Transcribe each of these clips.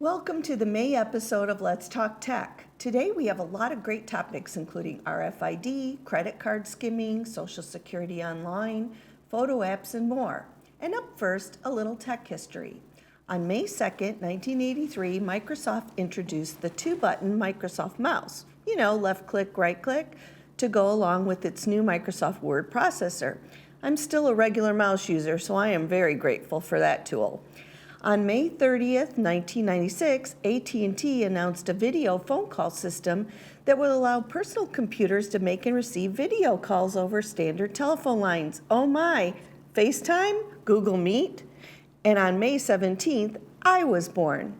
Welcome to the May episode of Let's Talk Tech. Today we have a lot of great topics including RFID, credit card skimming, Social Security Online, photo apps, and more. And up first, a little tech history. On May 2nd, 1983, Microsoft introduced the two-button Microsoft mouse. Left click, right click, to go along with its new Microsoft Word processor. I'm still a regular mouse user, so I am very grateful for that tool. On May 30th, 1996, AT&T announced a video phone call system that would allow personal computers to make and receive video calls over standard telephone lines. Oh my, FaceTime, Google Meet. And on May 17th, I was born.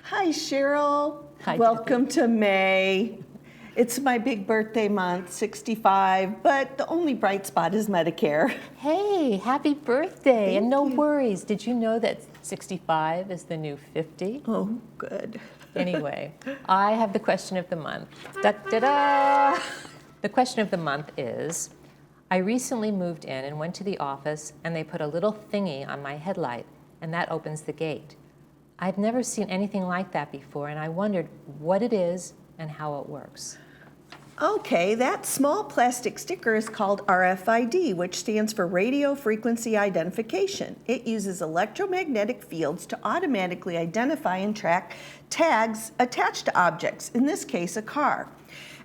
Hi, Cheryl. Hi, welcome to May. It's my big birthday month, 65, but the only bright spot is Medicare. Hey, happy birthday, and no you. worries. Did you know that 65 is the new 50? Oh, good. Anyway, I have the question of the month. Da-da-da! The question of the month is, I recently moved in and went to the office and they put a little thingy on my headlight and that opens the gate. I've never seen anything like that before and I wondered what it is and how it works. Okay, that small plastic sticker is called RFID, which stands for Radio Frequency Identification. It uses electromagnetic fields to automatically identify and track tags attached to objects, in this case, a car.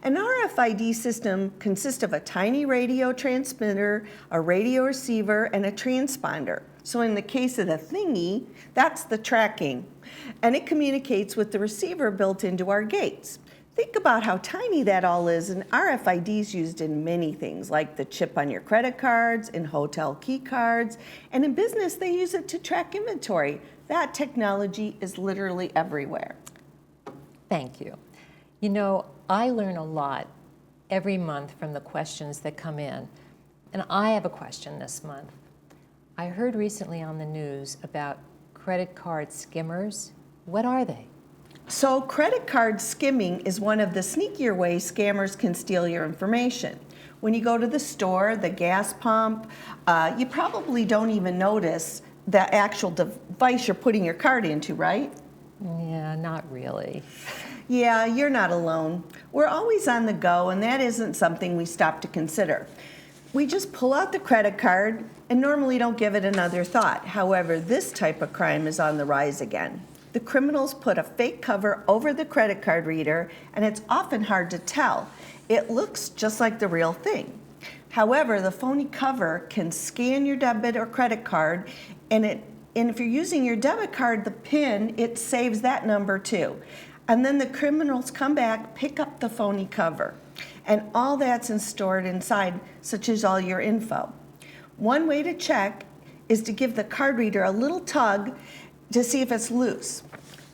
An RFID system consists of a tiny radio transmitter, a radio receiver, and a transponder. So in the case of the thingy, that's the tracking. And it communicates with the receiver built into our gates. Think about how tiny that all is, and RFID is used in many things, like the chip on your credit cards, in hotel key cards, and in business they use it to track inventory. That technology is literally everywhere. Thank you. I learn a lot every month from the questions that come in, and I have a question this month. I heard recently on the news about credit card skimmers. What are they? So credit card skimming is one of the sneakier ways scammers can steal your information. When you go to the store, the gas pump, you probably don't even notice the actual device you're putting your card into, right? Yeah, not really. Yeah, you're not alone. We're always on the go, and that isn't something we stop to consider. We just pull out the credit card and normally don't give it another thought. However, this type of crime is on the rise again. The criminals put a fake cover over the credit card reader, and it's often hard to tell. It looks just like the real thing. However, the phony cover can scan your debit or credit card, and if you're using your debit card, the PIN, it saves that number too. And then the criminals come back, pick up the phony cover, and all that's stored inside, such as all your info. One way to check is to give the card reader a little tug to see if it's loose.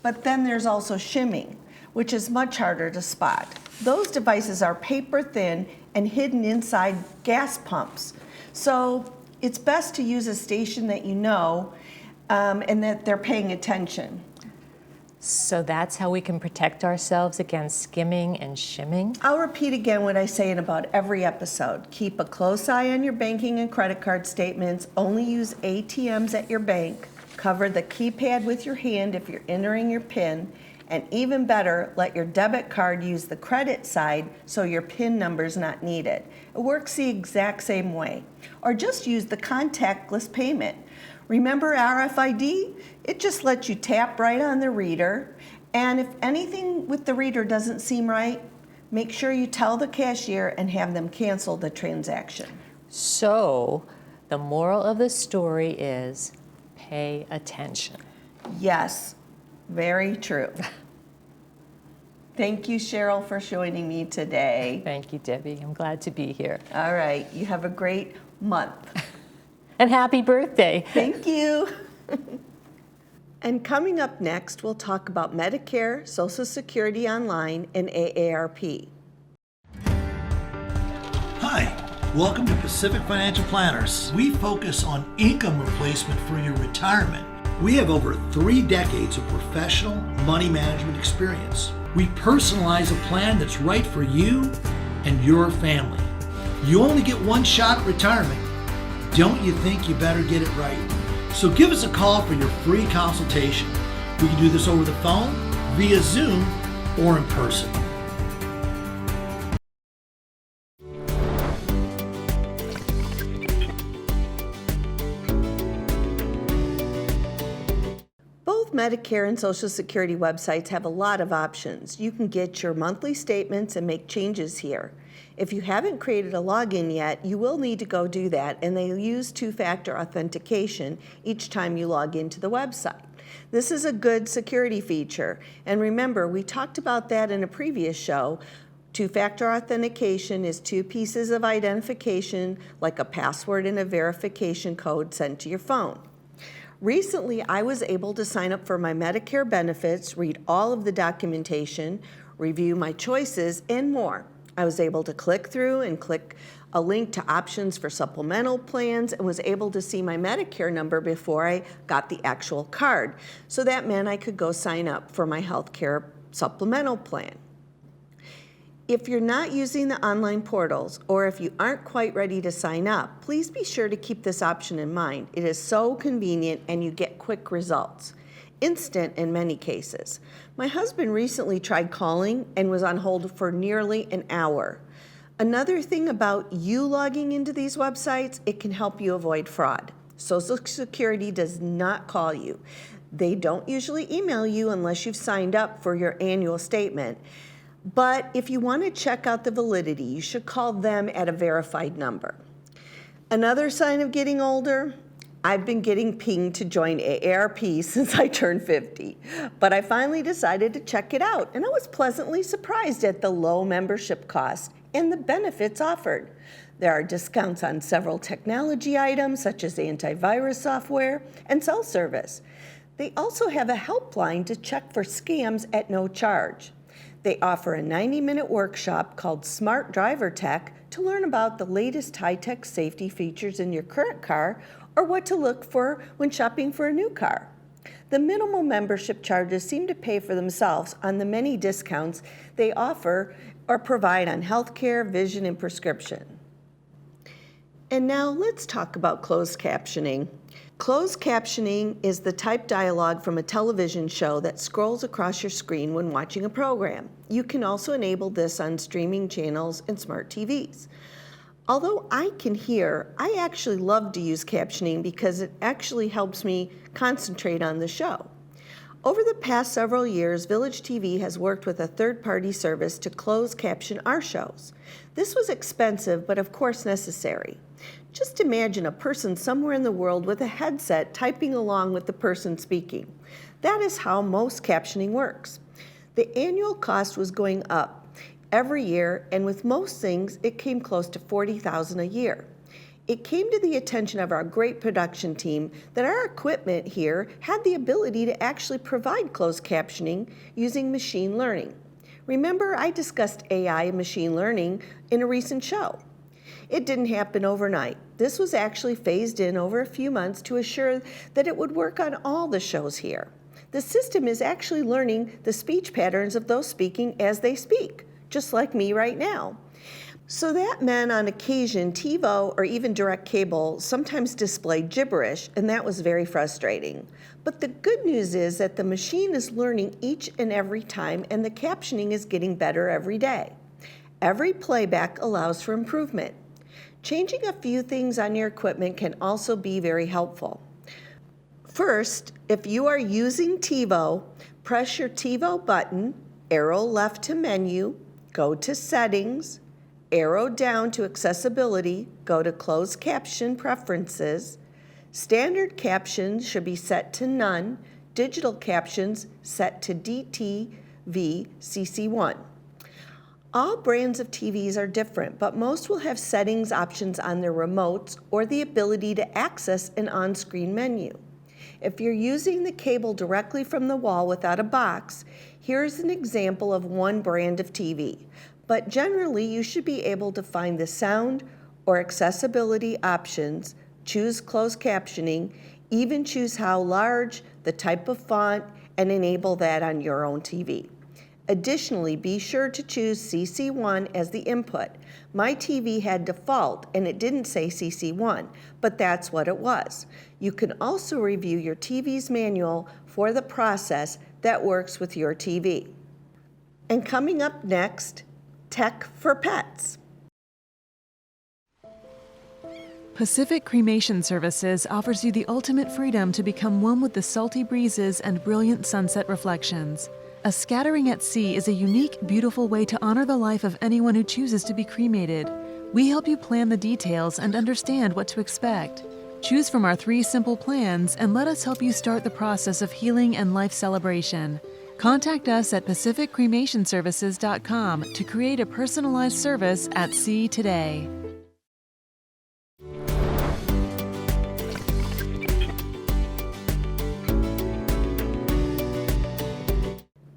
But then there's also shimming, which is much harder to spot. Those devices are paper thin and hidden inside gas pumps. So it's best to use a station that you know and that they're paying attention. So that's how we can protect ourselves against skimming and shimming? I'll repeat again what I say in about every episode. Keep a close eye on your banking and credit card statements. Only use ATMs at your bank. Cover the keypad with your hand if you're entering your PIN, and even better, let your debit card use the credit side so your PIN number's not needed. It works the exact same way. Or just use the contactless payment. Remember RFID? It just lets you tap right on the reader, and if anything with the reader doesn't seem right, make sure you tell the cashier and have them cancel the transaction. So, the moral of the story is pay attention. Yes, very true. Thank you, Cheryl, for joining me today. Thank you, Debbie. I'm glad to be here. All right, you have a great month. And happy birthday. Thank you. And coming up next, we'll talk about Medicare, Social Security Online, and AARP. Hi. Welcome to Pacific Financial Planners. We focus on income replacement for your retirement. We have over 3 decades of professional money management experience. We personalize a plan that's right for you and your family. You only get one shot at retirement. Don't you think you better get it right? So give us a call for your free consultation. We can do this over the phone, via Zoom or in person. Both Medicare and Social Security websites have a lot of options. You can get your monthly statements and make changes here. If you haven't created a login yet, you will need to go do that, and they use two-factor authentication each time you log into the website. This is a good security feature, and remember, we talked about that in a previous show. Two-factor authentication is two pieces of identification, like a password and a verification code sent to your phone. Recently, I was able to sign up for my Medicare benefits, read all of the documentation, review my choices, and more. I was able to click through and click a link to options for supplemental plans and was able to see my Medicare number before I got the actual card. So that meant I could go sign up for my healthcare supplemental plan. If you're not using the online portals, or if you aren't quite ready to sign up, please be sure to keep this option in mind. It is so convenient and you get quick results. Instant in many cases. My husband recently tried calling and was on hold for nearly an hour. Another thing about you logging into these websites, it can help you avoid fraud. Social Security does not call you. They don't usually email you unless you've signed up for your annual statement. But if you want to check out the validity, you should call them at a verified number. Another sign of getting older, I've been getting pinged to join AARP since I turned 50, but I finally decided to check it out, and I was pleasantly surprised at the low membership cost and the benefits offered. There are discounts on several technology items, such as antivirus software and cell service. They also have a helpline to check for scams at no charge. They offer a 90-minute workshop called Smart Driver Tech to learn about the latest high-tech safety features in your current car or what to look for when shopping for a new car. The minimal membership charges seem to pay for themselves on the many discounts they offer or provide on healthcare, vision, and prescription. And now let's talk about closed captioning. Closed captioning is the typed dialogue from a television show that scrolls across your screen when watching a program. You can also enable this on streaming channels and smart TVs. Although I can hear, I actually love to use captioning because it actually helps me concentrate on the show. Over the past several years, Village TV has worked with a third-party service to close caption our shows. This was expensive, but of course necessary. Just imagine a person somewhere in the world with a headset typing along with the person speaking. That is how most captioning works. The annual cost was going up every year, and with most things, it came close to $40,000 a year. It came to the attention of our great production team that our equipment here had the ability to actually provide closed captioning using machine learning. Remember, I discussed AI and machine learning in a recent show. It didn't happen overnight. This was actually phased in over a few months to assure that it would work on all the shows here. The system is actually learning the speech patterns of those speaking as they speak, just like me right now. So that meant on occasion, TiVo or even direct cable sometimes displayed gibberish, and that was very frustrating. But the good news is that the machine is learning each and every time, and the captioning is getting better every day. Every playback allows for improvement. Changing a few things on your equipment can also be very helpful. First, if you are using TiVo, press your TiVo button, arrow left to menu, go to settings, arrow down to accessibility, go to closed caption preferences. Standard captions should be set to none, digital captions set to DTV CC1. All brands of TVs are different, but most will have settings options on their remotes or the ability to access an on-screen menu. If you're using the cable directly from the wall without a box, here's an example of one brand of TV. But generally, you should be able to find the sound or accessibility options, choose closed captioning, even choose how large, the type of font, and enable that on your own TV. Additionally, be sure to choose CC1 as the input. My TV had default and it didn't say CC1, but that's what it was. You can also review your TV's manual for the process that works with your TV. And coming up next, tech for pets. Pacific Cremation Services offers you the ultimate freedom to become one with the salty breezes and brilliant sunset reflections. A scattering at sea is a unique, beautiful way to honor the life of anyone who chooses to be cremated. We help you plan the details and understand what to expect. Choose from our 3 simple plans and let us help you start the process of healing and life celebration. Contact us at pacificcremationservices.com to create a personalized service at sea today.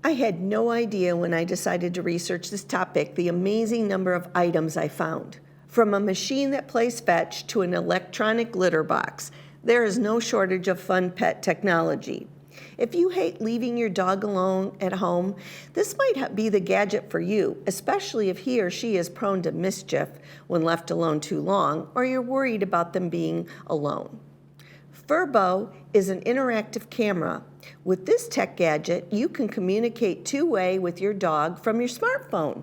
I had no idea when I decided to research this topic the amazing number of items I found. From a machine that plays fetch to an electronic litter box, there is no shortage of fun pet technology. If you hate leaving your dog alone at home, this might be the gadget for you, especially if he or she is prone to mischief when left alone too long, or you're worried about them being alone. Furbo is an interactive camera. With this tech gadget, you can communicate two-way with your dog from your smartphone.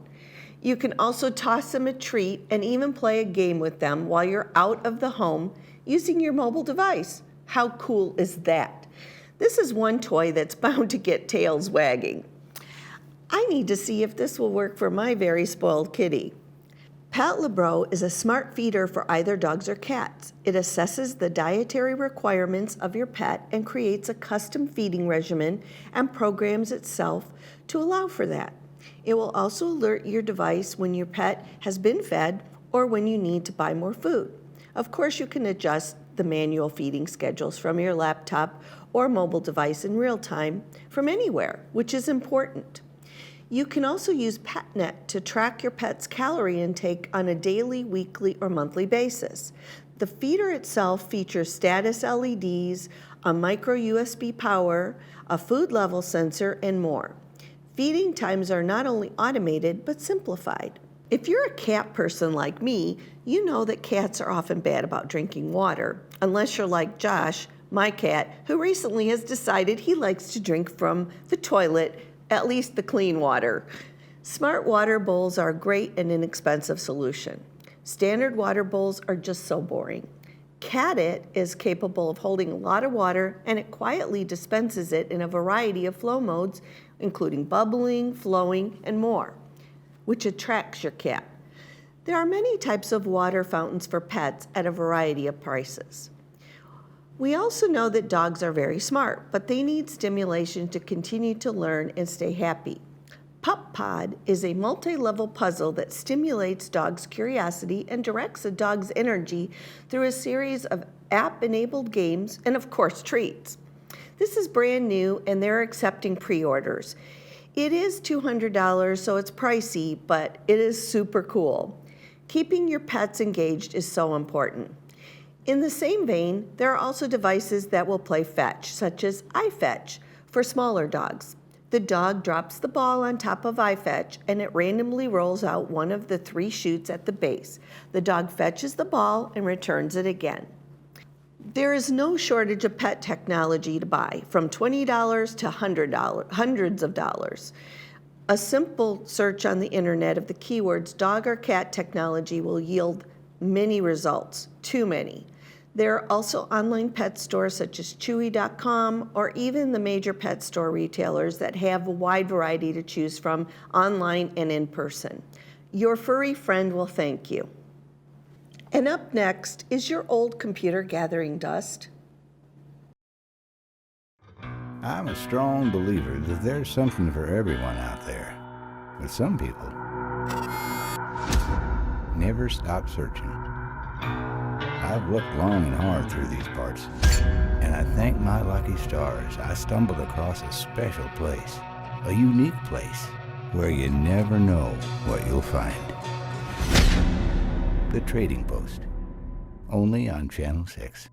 You can also toss them a treat and even play a game with them while you're out of the home using your mobile device. How cool is that? This is one toy that's bound to get tails wagging. I need to see if this will work for my very spoiled kitty. Pat Lebro is a smart feeder for either dogs or cats. It assesses the dietary requirements of your pet and creates a custom feeding regimen and programs itself to allow for that. It will also alert your device when your pet has been fed or when you need to buy more food. Of course, you can adjust the manual feeding schedules from your laptop or mobile device in real time from anywhere, which is important. You can also use PetNet to track your pet's calorie intake on a daily, weekly, or monthly basis. The feeder itself features status LEDs, a micro USB power, a food level sensor, and more. Feeding times are not only automated, but simplified. If you're a cat person like me, you know that cats are often bad about drinking water, unless you're like Josh, my cat, who recently has decided he likes to drink from the toilet, at least the clean water. Smart water bowls are a great and inexpensive solution. Standard water bowls are just so boring. CatIt is capable of holding a lot of water, and it quietly dispenses it in a variety of flow modes, including bubbling, flowing, and more, which attracts your cat. There are many types of water fountains for pets at a variety of prices. We also know that dogs are very smart, but they need stimulation to continue to learn and stay happy. Pup Pod is a multi-level puzzle that stimulates dogs' curiosity and directs a dog's energy through a series of app-enabled games and, of course, treats. This is brand new, and they're accepting pre-orders. It is $200, so it's pricey, but it is super cool. Keeping your pets engaged is so important. In the same vein, there are also devices that will play fetch, such as iFetch for smaller dogs. The dog drops the ball on top of iFetch, and it randomly rolls out one of the 3 chutes at the base. The dog fetches the ball and returns it again. There is no shortage of pet technology to buy, from $20 to hundreds of dollars. A simple search on the internet of the keywords dog or cat technology will yield many results, too many. There are also online pet stores such as Chewy.com or even the major pet store retailers that have a wide variety to choose from online and in person. Your furry friend will thank you. And up next, is your old computer gathering dust? I'm a strong believer that there's something for everyone out there. But some people never stop searching. I've looked long and hard through these parts, and I thank my lucky stars I stumbled across a special place, a unique place, where you never know what you'll find. The Trading Post, only on Channel 6.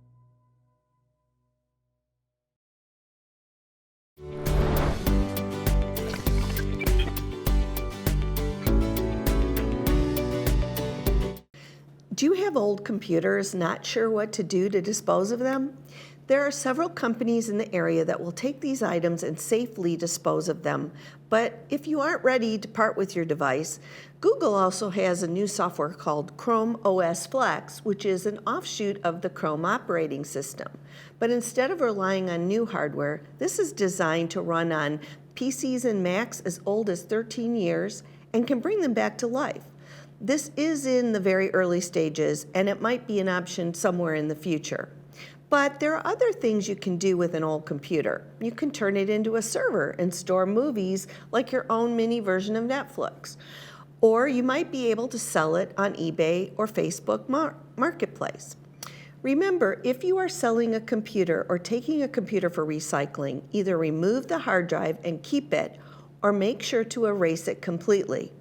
Do you have old computers, not sure what to do to dispose of them? There are several companies in the area that will take these items and safely dispose of them, but if you aren't ready to part with your device, Google also has a new software called Chrome OS Flex, which is an offshoot of the Chrome operating system. But instead of relying on new hardware, this is designed to run on PCs and Macs as old as 13 years and can bring them back to life. This is in the very early stages, and it might be an option somewhere in the future. But there are other things you can do with an old computer. You can turn it into a server and store movies like your own mini version of Netflix. Or you might be able to sell it on eBay or Facebook Marketplace. Remember, if you are selling a computer or taking a computer for recycling, either remove the hard drive and keep it, or make sure to erase it completely.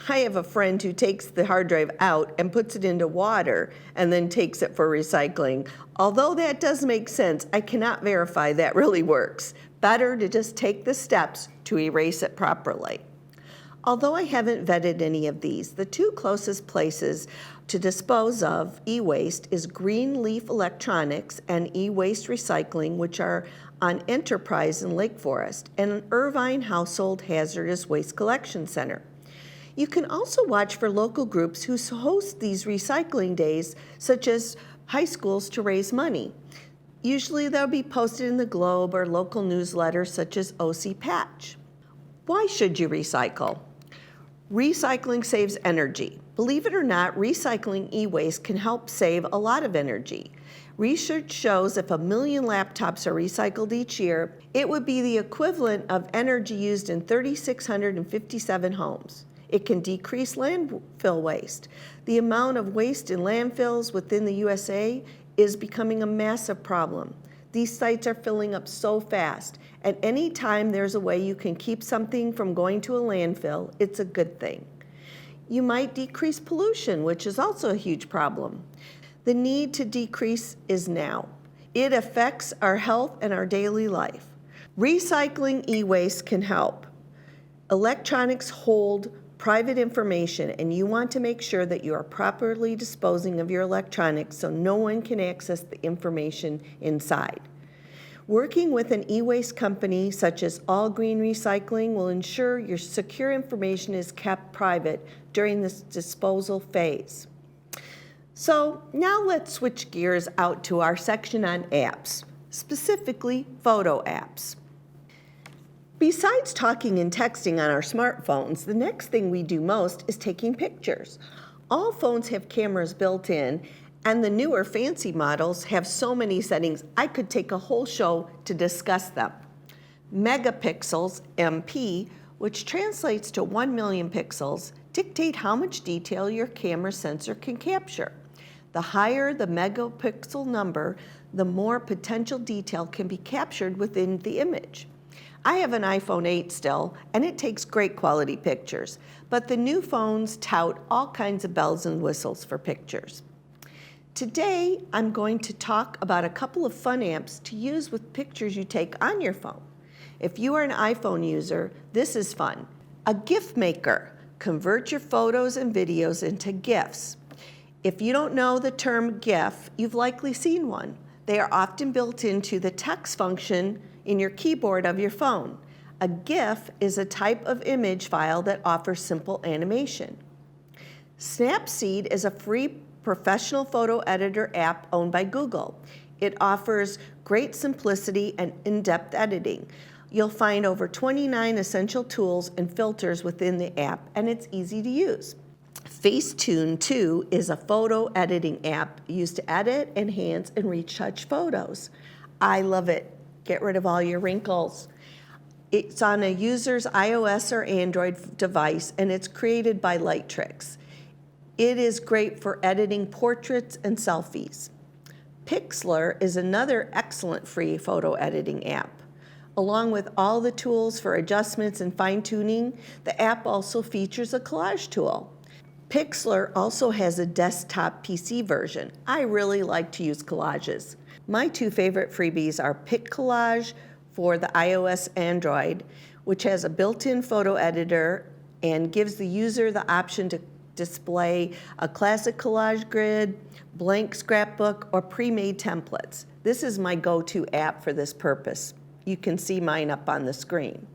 I have a friend who takes the hard drive out and puts it into water and then takes it for recycling. Although that does make sense, I cannot verify that really works. Better to just take the steps to erase it properly. Although I haven't vetted any of these, the two closest places to dispose of e-waste is Greenleaf Electronics and E-Waste Recycling, which are on Enterprise in Lake Forest, and an Irvine Household Hazardous Waste Collection Center. You can also watch for local groups who host these recycling days, such as high schools, to raise money. Usually they'll be posted in the Globe or local newsletters such as OC Patch. Why should you recycle? Recycling saves energy. Believe it or not, recycling e-waste can help save a lot of energy. Research shows if 1 million laptops are recycled each year, it would be the equivalent of energy used in 3,657 homes. It can decrease landfill waste. The amount of waste in landfills within the USA is becoming a massive problem. These sites are filling up so fast, and any time there's a way you can keep something from going to a landfill, it's a good thing. You might decrease pollution, which is also a huge problem. The need to decrease is now. It affects our health and our daily life. Recycling e-waste can help. Electronics hold private information, and you want to make sure that you are properly disposing of your electronics so no one can access the information inside. Working with an e-waste company such as All Green Recycling will ensure your secure information is kept private during this disposal phase. So now let's switch gears out to our section on apps, specifically photo apps. Besides talking and texting on our smartphones, the next thing we do most is taking pictures. All phones have cameras built in, and the newer fancy models have so many settings I could take a whole show to discuss them. Megapixels, MP, which translates to 1 million pixels, dictate how much detail your camera sensor can capture. The higher the megapixel number, the more potential detail can be captured within the image. I have an iPhone 8 still, and it takes great quality pictures, but the new phones tout all kinds of bells and whistles for pictures. Today, I'm going to talk about a couple of fun apps to use with pictures you take on your phone. If you are an iPhone user, this is fun. A GIF maker. Convert your photos and videos into GIFs. If you don't know the term GIF, you've likely seen one. They are often built into the text function in your keyboard of your phone. A GIF is a type of image file that offers simple animation. Snapseed is a free professional photo editor app owned by Google. It offers great simplicity and in-depth editing. You'll find over 29 essential tools and filters within the app, and it's easy to use. Facetune 2 is a photo editing app used to edit, enhance, and retouch photos. I love it. Get rid of all your wrinkles. It's on a user's iOS or Android device, and it's created by Lightricks. It is great for editing portraits and selfies. Pixlr is another excellent free photo editing app. Along with all the tools for adjustments and fine-tuning, the app also features a collage tool. Pixlr also has a desktop PC version. I really like to use collages. My two favorite freebies are PicCollage for the iOS Android, which has a built-in photo editor and gives the user the option to display a classic collage grid, blank scrapbook, or pre-made templates. This is my go-to app for this purpose. You can see mine up on the screen.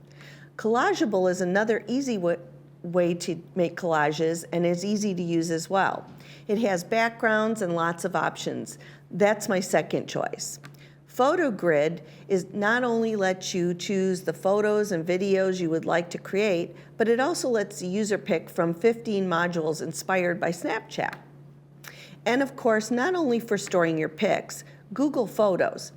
Collageable is another easy way to make collages and is easy to use as well. It has backgrounds and lots of options. That's my second choice. PhotoGrid is not only lets you choose the photos and videos you would like to create, but it also lets the user pick from 15 modules inspired by Snapchat. And of course, not only for storing your pics, Google Photos.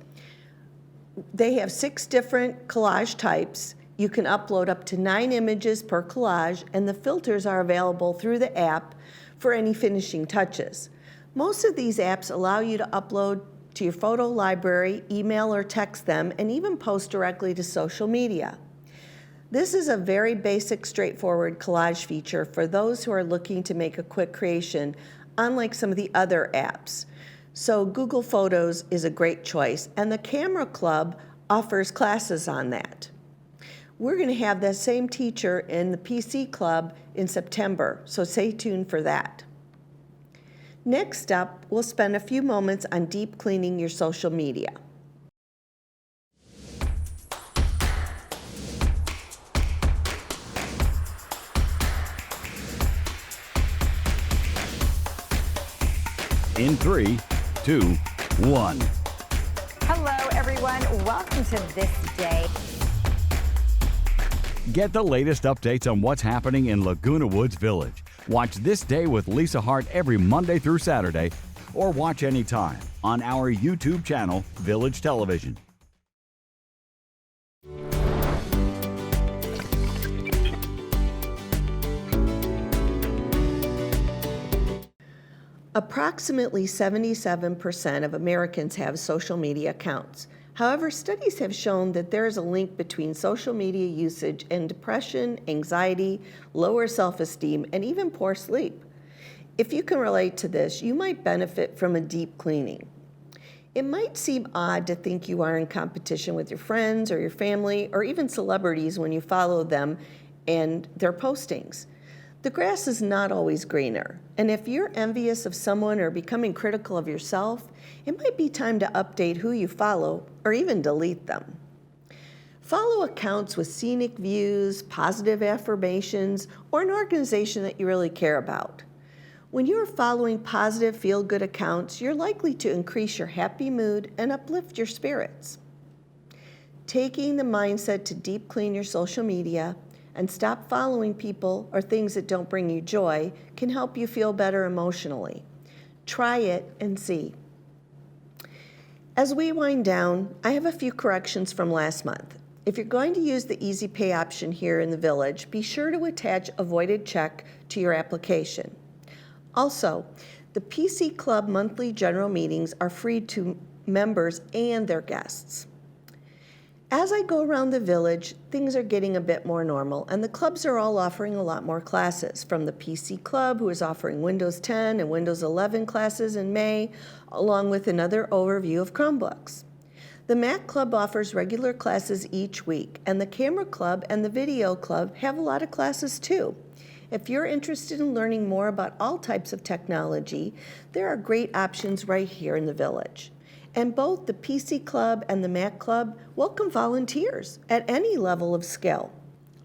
They have 6 different collage types. You can upload up to 9 images per collage, and the filters are available through the app for any finishing touches. Most of these apps allow you to upload to your photo library, email or text them, and even post directly to social media. This is a very basic, straightforward collage feature for those who are looking to make a quick creation, unlike some of the other apps. So Google Photos is a great choice, and the Camera Club offers classes on that. We're going to have that same teacher in the PC Club in September, so stay tuned for that. Next up, we'll spend a few moments on deep cleaning your social media. In 3, 2, 1. Hello, everyone. Welcome to This Day. Get the latest updates on what's happening in Laguna Woods Village. Watch This Day with Lisa Hart every Monday through Saturday, or watch anytime on our YouTube channel, Village Television. Approximately 77% of Americans have social media accounts. However, studies have shown that there is a link between social media usage and depression, anxiety, lower self-esteem, and even poor sleep. If you can relate to this, you might benefit from a deep cleaning. It might seem odd to think you are in competition with your friends or your family or even celebrities when you follow them and their postings. The grass is not always greener, and if you're envious of someone or becoming critical of yourself, it might be time to update who you follow or even delete them. Follow accounts with scenic views, positive affirmations, or an organization that you really care about. When you are following positive, feel-good accounts, you're likely to increase your happy mood and uplift your spirits. Taking the mindset to deep clean your social media and stop following people or things that don't bring you joy can help you feel better emotionally. Try it and see. As we wind down, I have a few corrections from last month. If you're going to use the Easy Pay option here in the Village, be sure to attach a voided check to your application. Also, the PC Club monthly general meetings are free to members and their guests. As I go around the Village, things are getting a bit more normal, and the clubs are all offering a lot more classes, from the PC Club, who is offering Windows 10 and Windows 11 classes in May, along with another overview of Chromebooks. The Mac Club offers regular classes each week, and the Camera Club and the Video Club have a lot of classes too. If you're interested in learning more about all types of technology, there are great options right here in the Village. And both the PC Club and the Mac Club welcome volunteers at any level of skill.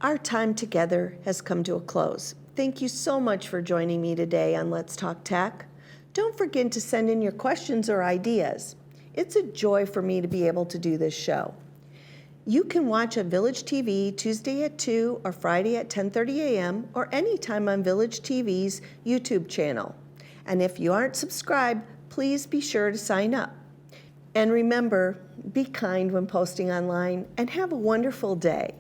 Our time together has come to a close. Thank you so much for joining me today on Let's Talk Tech. Don't forget to send in your questions or ideas. It's a joy for me to be able to do this show. You can watch on Village TV Tuesday at 2 or Friday at 10:30 a.m. or anytime on Village TV's YouTube channel. And if you aren't subscribed, please be sure to sign up. And remember, be kind when posting online and have a wonderful day.